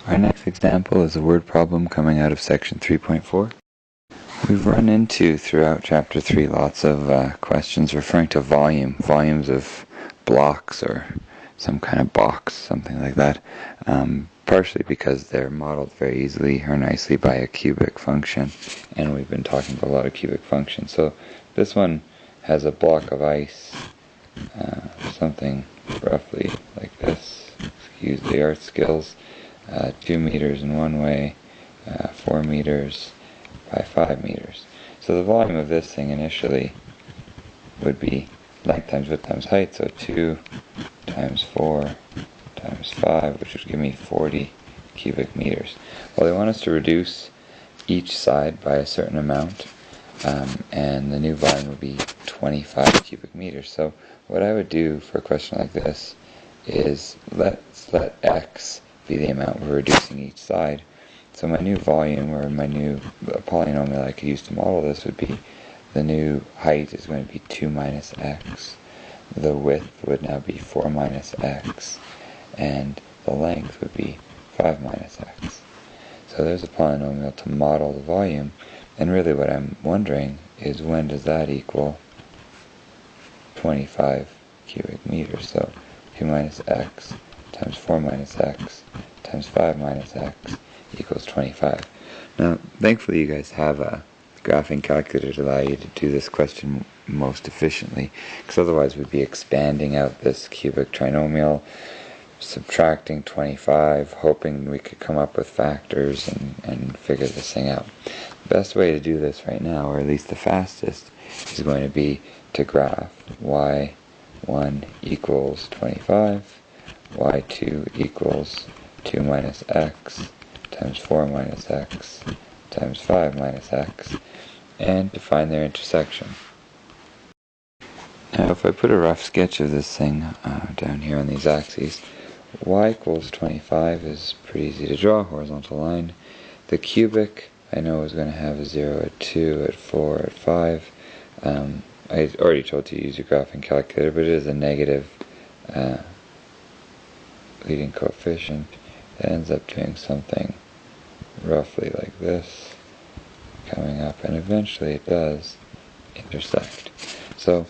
Our next example is a word problem coming out of section 3.4. We've run into, throughout chapter 3, lots of questions referring to volumes of blocks or some kind of box, something like that, partially because they're modeled very easily or nicely by a cubic function, and we've been talking about a lot of cubic functions. So this one has a block of ice, something roughly like this. Excuse the art skills. 2 meters in one way, 4 meters by 5 meters. So the volume of this thing initially would be length times width times height, so 2 times 4 times 5, which would give me 40 cubic meters. Well, they want us to reduce each side by a certain amount, and the new volume would be 25 cubic meters. So what I would do for a question like this is let's let x be the amount we're reducing each side. So my new volume, or my new polynomial I could use to model this, would be the new height is going to be 2 minus x. The width would now be 4 minus x. And the length would be 5 minus x. So there's a polynomial to model the volume. And really what I'm wondering is, when does that equal 25 cubic meters? So 2 minus x times 4 minus x times 5 minus x equals 25. Now, thankfully you guys have a graphing calculator to allow you to do this question most efficiently, because otherwise we'd be expanding out this cubic trinomial, subtracting 25, hoping we could come up with factors and figure this thing out. The best way to do this right now, or at least the fastest, is going to be to graph y1 equals 25, y2 equals 2 minus x times 4 minus x times 5 minus x, and to find their intersection. Now if I put a rough sketch of this thing down here on these axes, y equals 25 is pretty easy to draw, horizontal line. The cubic I know is going to have a 0 at 2, at 4, at 5. I already told you to use your graphing calculator, but it is a negative leading coefficient. It ends up doing something roughly like this, coming up, and eventually it does intersect. So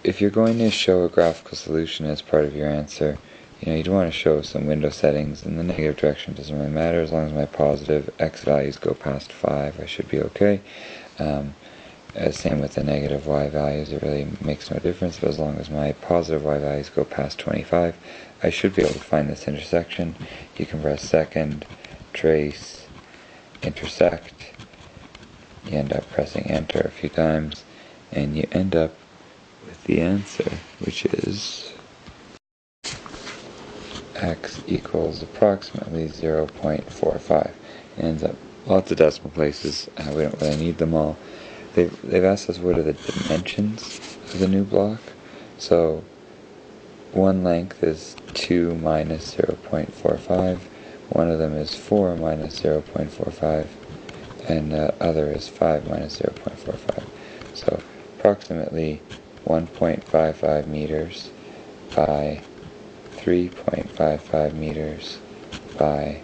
if you're going to show a graphical solution as part of your answer, you'd want to show some window settings. In the negative direction doesn't really matter. As long as my positive x values go past 5, I should be okay. Same with the negative y values, it really makes no difference, but as long as my positive y values go past 25, I should be able to find this intersection. You can press second, trace, intersect. You end up pressing enter a few times, and you end up with the answer, which is x equals approximately 0.45. It ends up lots of decimal places. We don't really need them all. They've asked us what are the dimensions of the new block. So one length is 2 minus 0.45, one of them is 4 minus 0.45, and the other is 5 minus 0.45. So approximately 1.55 meters by 3.55 meters by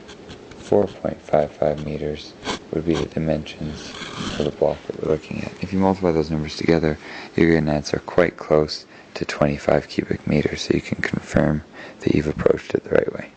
4.55 meters would be the dimensions for the block that we're looking at. If you multiply those numbers together, you're going to answer quite close to 25 cubic meters, so you can confirm that you've approached it the right way.